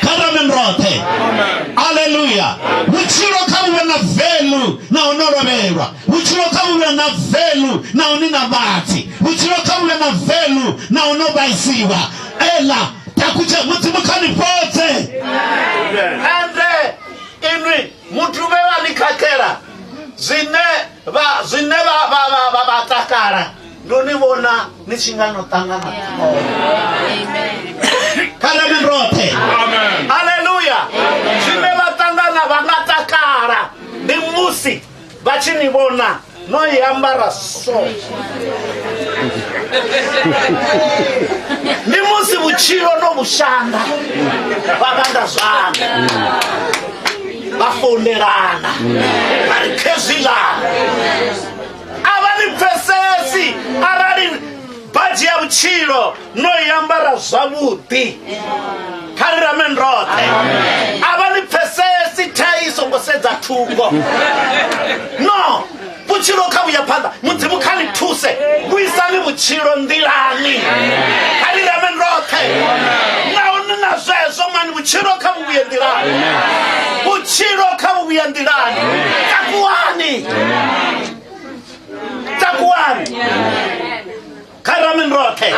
Karamen rote. Hallelujah. Uchiro kabuwe na velu na onoro bewa. Uchiro kabuwe na velu na onina bati. Uchiro kabuwe na velu na onoba isiwa. Ela takuja mutimukani pote. Ande inwi mutubewa likakera. Zine ba takara. Doni wona nishingano tangana. Amen. Karamen rote. Amen. Hallelujah. Zine batangana banatakara. Ni musi bachini wona no yambara so. Ni musi buchiro no bushanga. Baganda zana. Bafonderana. Barikezilana. Abani pesesi arari baji ya uchiro no yambara zabuti Karamen rote. Abani pesesi taiso ngoseza tugo no buchiro kabu ya panda mutimu kani tuse kuisami buchiro ndilani Karamen rote na onina zezo mani buchiro kabu ya ndilani buchiro kabu ya ndilani kakuani Takuani. Karamen rote.